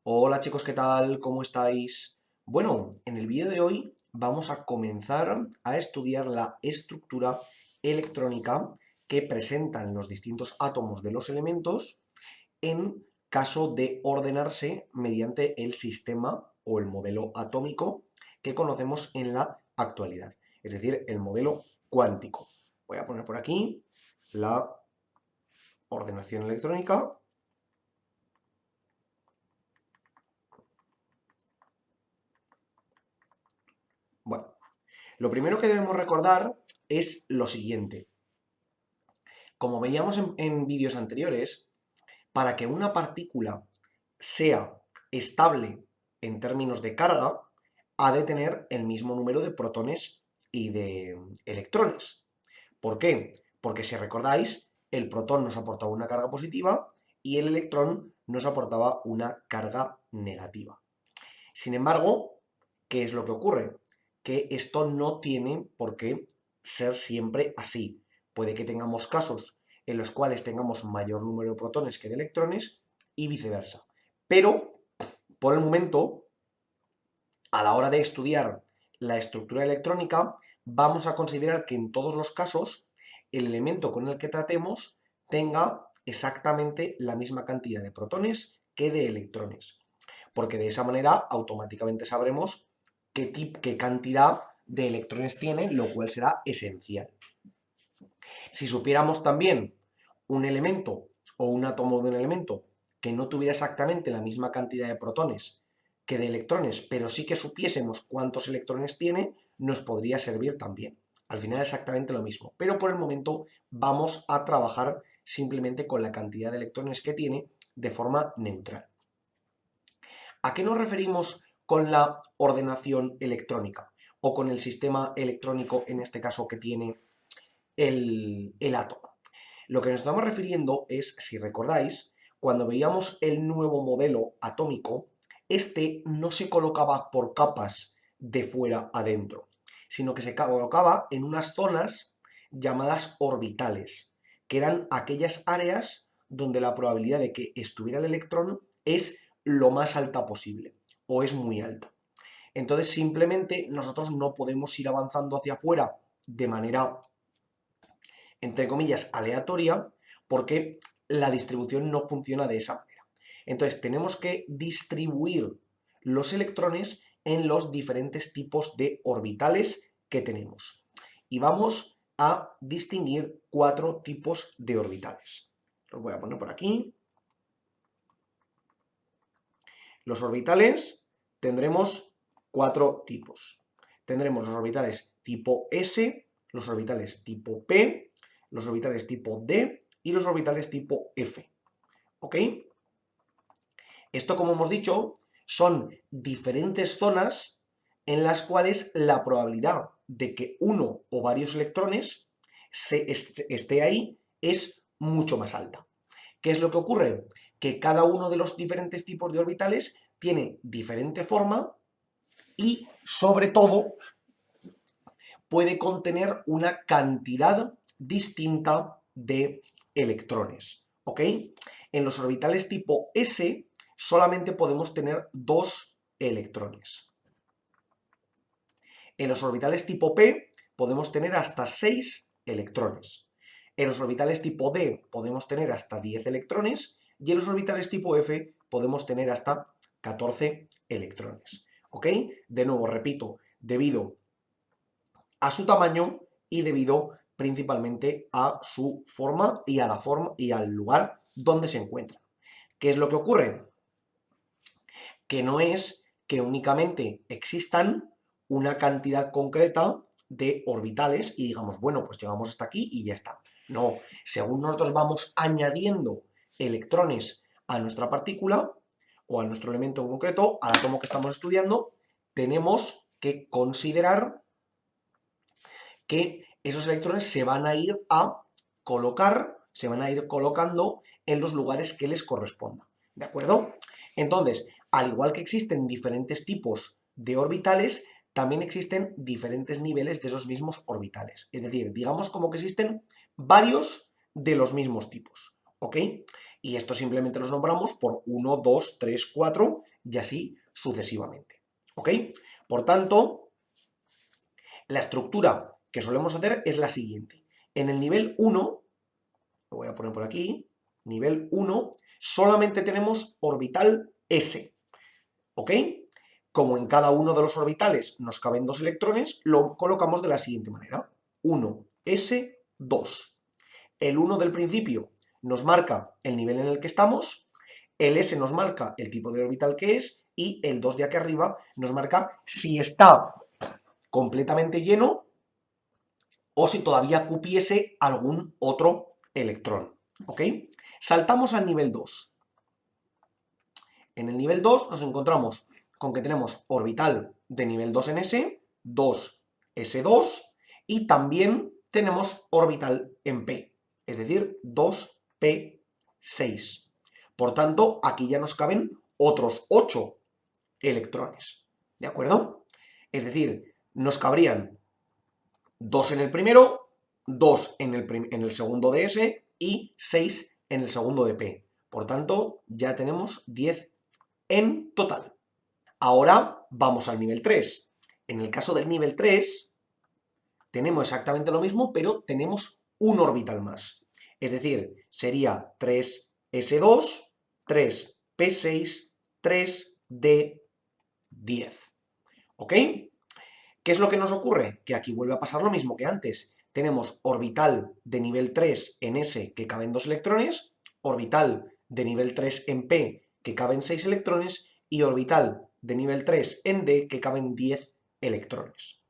Hola chicos, ¿qué tal? ¿Cómo estáis? Bueno, en el vídeo de hoy vamos a comenzar a estudiar la estructura electrónica que presentan los distintos átomos de los elementos en caso de ordenarse mediante el sistema o el modelo atómico que conocemos en la actualidad, es decir, el modelo cuántico. Voy a poner por aquí la ordenación electrónica. Bueno, lo primero que debemos recordar es lo siguiente. Como veíamos en vídeos anteriores, para que una partícula sea estable en términos de carga, ha de tener el mismo número de protones y de electrones. ¿Por qué? Porque si recordáis, el protón nos aportaba una carga positiva y el electrón nos aportaba una carga negativa. Sin embargo, ¿qué es lo que ocurre? Que esto no tiene por qué ser siempre así. Puede que tengamos casos en los cuales tengamos mayor número de protones que de electrones y viceversa. Pero, por el momento, a la hora de estudiar la estructura electrónica, vamos a considerar que en todos los casos el elemento con el que tratemos tenga exactamente la misma cantidad de protones que de electrones, porque de esa manera automáticamente sabremos qué cantidad de electrones tiene, lo cual será esencial. Si supiéramos también un elemento o un átomo de un elemento que no tuviera exactamente la misma cantidad de protones que de electrones, pero sí que supiésemos cuántos electrones tiene, nos podría servir también. Al final exactamente lo mismo, pero por el momento vamos a trabajar simplemente con la cantidad de electrones que tiene de forma neutral. ¿A qué nos referimos con la ordenación electrónica o con el sistema electrónico, en este caso, que tiene el átomo? Lo que nos estamos refiriendo es, si recordáis, cuando veíamos el nuevo modelo atómico, este no se colocaba por capas de fuera a dentro, sino que se colocaba en unas zonas llamadas orbitales, que eran aquellas áreas donde la probabilidad de que estuviera el electrón es lo más alta posible, o es muy alta. Entonces, simplemente nosotros no podemos ir avanzando hacia afuera de manera, entre comillas, aleatoria, porque la distribución no funciona de esa manera. Entonces, tenemos que distribuir los electrones en los diferentes tipos de orbitales que tenemos. Y vamos a distinguir 4 tipos de orbitales. Los voy a poner por aquí. Los orbitales tendremos 4 tipos. Tendremos los orbitales tipo S, los orbitales tipo P, los orbitales tipo D y los orbitales tipo F. ¿Ok? Esto, como hemos dicho, son diferentes zonas en las cuales la probabilidad de que uno o varios electrones esté ahí es mucho más alta. ¿Qué es lo que ocurre? Que cada uno de los diferentes tipos de orbitales tiene diferente forma y, sobre todo, puede contener una cantidad distinta de electrones. ¿Ok? En los orbitales tipo S solamente podemos tener 2 electrones. En los orbitales tipo P podemos tener hasta 6 electrones. En los orbitales tipo D podemos tener hasta 10 electrones y en los orbitales tipo F podemos tener hasta 14 electrones. ¿Ok? De nuevo, repito, debido a su tamaño y debido principalmente a su forma y a la forma y al lugar donde se encuentran. ¿Qué es lo que ocurre? Que no es que únicamente existan una cantidad concreta de orbitales y digamos, bueno, pues llegamos hasta aquí y ya está. No, según nosotros vamos añadiendo electrones a nuestra partícula o a nuestro elemento en concreto, al átomo que estamos estudiando, tenemos que considerar que esos electrones se van a ir a colocar, se van a ir colocando en los lugares que les corresponda. ¿De acuerdo? Entonces, al igual que existen diferentes tipos de orbitales, también existen diferentes niveles de esos mismos orbitales. Es decir, digamos como que existen varios de los mismos tipos. ¿ok? Y esto simplemente los nombramos por 1, 2, 3, 4 y así sucesivamente, ¿ok? Por tanto, la estructura que solemos hacer es la siguiente. En el nivel 1, lo voy a poner por aquí, nivel 1, solamente tenemos orbital S, ¿ok? Como en cada uno de los orbitales nos caben 2 electrones, lo colocamos de la siguiente manera. 1, S, 2. El 1 del principio nos marca el nivel en el que estamos, el S nos marca el tipo de orbital que es y el 2 de aquí arriba nos marca si está completamente lleno o si todavía cupiese algún otro electrón, ¿ok? Saltamos al nivel 2. En el nivel 2 nos encontramos con que tenemos orbital de nivel 2 en S, 2S2 y también tenemos orbital en P, es decir, 2P6. Por tanto, aquí ya nos caben otros 8 electrones, ¿de acuerdo? Es decir, nos cabrían 2 en el primero, 2 en el segundo de S y 6 en el segundo de P. Por tanto, ya tenemos 10 en total. Ahora vamos al nivel 3. En el caso del nivel 3, tenemos exactamente lo mismo, pero tenemos un orbital más. Es decir, sería 3s2, 3p6, 3d10. ¿Ok? ¿Qué es lo que nos ocurre? Que aquí vuelve a pasar lo mismo que antes. Tenemos orbital de nivel 3 en S que caben 2 electrones, orbital de nivel 3 en P que caben 6 electrones y orbital de nivel 3 en D que caben 10 electrones.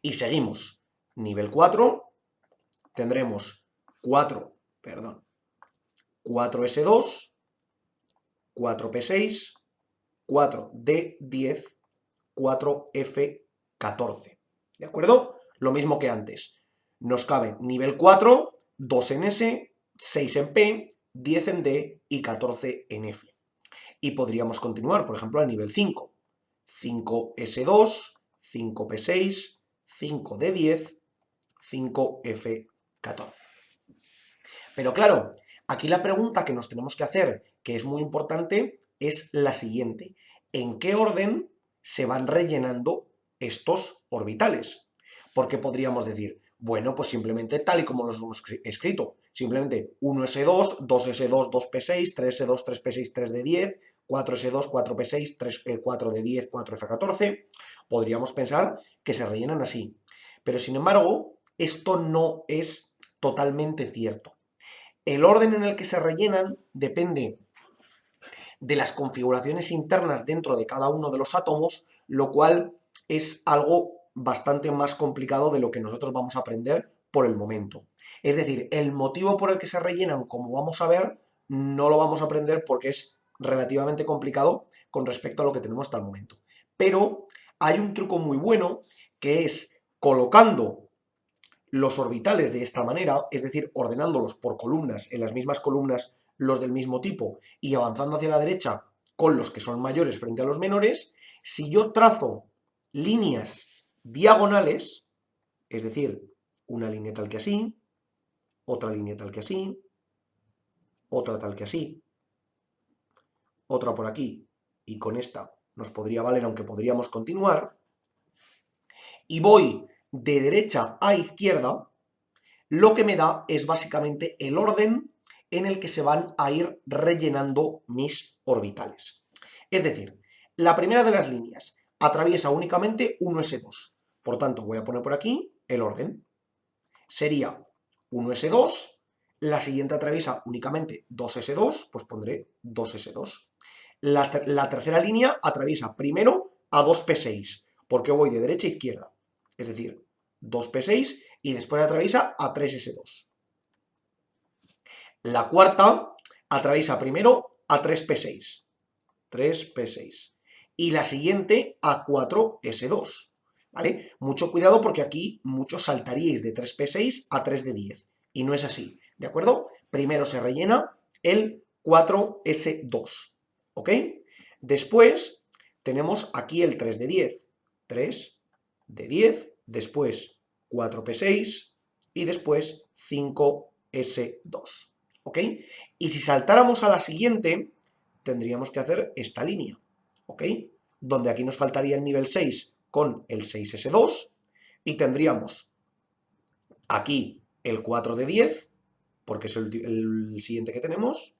Y seguimos. Nivel 4 tendremos 4s2, 4p6, 4d10, 4f14. ¿De acuerdo? Lo mismo que antes. Nos cabe nivel 4, 2 en S, 6 en P, 10 en D y 14 en F. Y podríamos continuar, por ejemplo, al nivel 5. 5S2, 5P6, 5D10, 5F14. Pero claro, aquí la pregunta que nos tenemos que hacer, que es muy importante, es la siguiente. ¿En qué orden se van rellenando estos orbitales? Porque podríamos decir, bueno, pues simplemente tal y como los hemos escrito, simplemente 1s2, 2s2, 2p6, 3s2, 3p6, 3d10, 4s2, 4p6, 4d10, 4f14, podríamos pensar que se rellenan así. Pero sin embargo, esto no es totalmente cierto. El orden en el que se rellenan depende de las configuraciones internas dentro de cada uno de los átomos, lo cual es algo bastante más complicado de lo que nosotros vamos a aprender por el momento. Es decir, el motivo por el que se rellenan, como vamos a ver, no lo vamos a aprender porque es relativamente complicado con respecto a lo que tenemos hasta el momento. Pero hay un truco muy bueno que es colocando los orbitales de esta manera, es decir, ordenándolos por columnas, en las mismas columnas los del mismo tipo y avanzando hacia la derecha con los que son mayores frente a los menores, si yo trazo líneas diagonales, es decir, una línea tal que así, otra línea tal que así, otra tal que así, otra por aquí, y con esta nos podría valer, aunque podríamos continuar, y voy de derecha a izquierda, lo que me da es básicamente el orden en el que se van a ir rellenando mis orbitales. Es decir, la primera de las líneas atraviesa únicamente 1s2. Por tanto, voy a poner por aquí el orden. Sería 1s2, la siguiente atraviesa únicamente 2s2, pues pondré 2s2. La tercera línea atraviesa primero a 2p6, porque voy de derecha a izquierda. Es decir, 2p6 y después atraviesa a 3s2. La cuarta atraviesa primero a 3p6. 3p6. Y la siguiente a 4s2. ¿Vale? Mucho cuidado porque aquí muchos saltaríais de 3p6 a 3d10. Y no es así. ¿De acuerdo? Primero se rellena el 4s2. ¿Ok? Después tenemos aquí el 3d10. 3d10. Después 4p6 y después 5s2. ¿ok? Y si saltáramos a la siguiente, tendríamos que hacer esta línea, ¿ok? Donde aquí nos faltaría el nivel 6 con el 6S2 y tendríamos aquí el 4 de 10, porque es el siguiente que tenemos,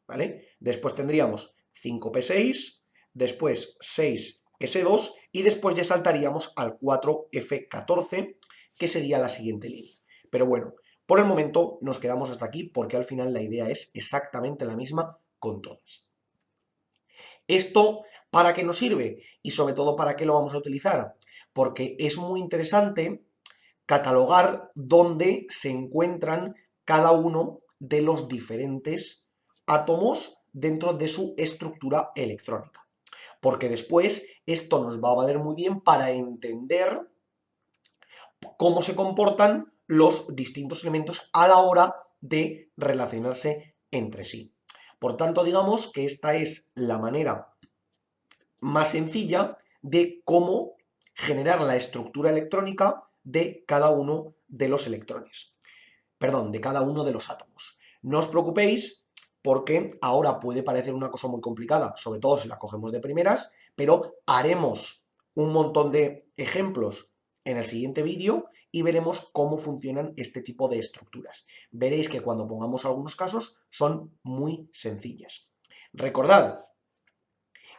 ¿vale? Después tendríamos 5P6, después 6S2 y después ya saltaríamos al 4F14, que sería la siguiente línea. Pero bueno, por el momento nos quedamos hasta aquí porque al final la idea es exactamente la misma con todas. ¿Esto para qué nos sirve? Y sobre todo, ¿para qué lo vamos a utilizar? Porque es muy interesante catalogar dónde se encuentran cada uno de los diferentes átomos dentro de su estructura electrónica. Porque después esto nos va a valer muy bien para entender cómo se comportan los distintos elementos a la hora de relacionarse entre sí. Por tanto, digamos que esta es la manera más sencilla de cómo generar la estructura electrónica de cada uno de los electrones. Perdón, de cada uno de los átomos. No os preocupéis porque ahora puede parecer una cosa muy complicada, sobre todo si la cogemos de primeras, pero haremos un montón de ejemplos en el siguiente vídeo y veremos cómo funcionan este tipo de estructuras. Veréis que cuando pongamos algunos casos son muy sencillas. Recordad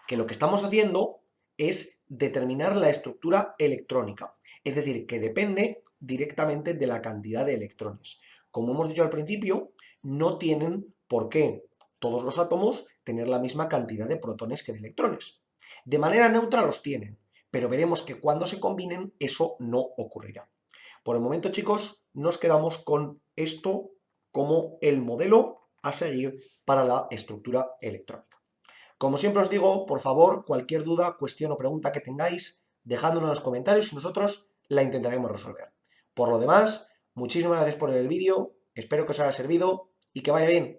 que lo que estamos haciendo es determinar la estructura electrónica, es decir, que depende directamente de la cantidad de electrones. Como hemos dicho al principio, no tienen por qué todos los átomos tener la misma cantidad de protones que de electrones. De manera neutra los tienen, pero veremos que cuando se combinen eso no ocurrirá. Por el momento, chicos, nos quedamos con esto como el modelo a seguir para la estructura electrónica. Como siempre os digo, por favor, cualquier duda, cuestión o pregunta que tengáis, dejádmelo en los comentarios y nosotros la intentaremos resolver. Por lo demás, muchísimas gracias por el vídeo, espero que os haya servido y que vaya bien.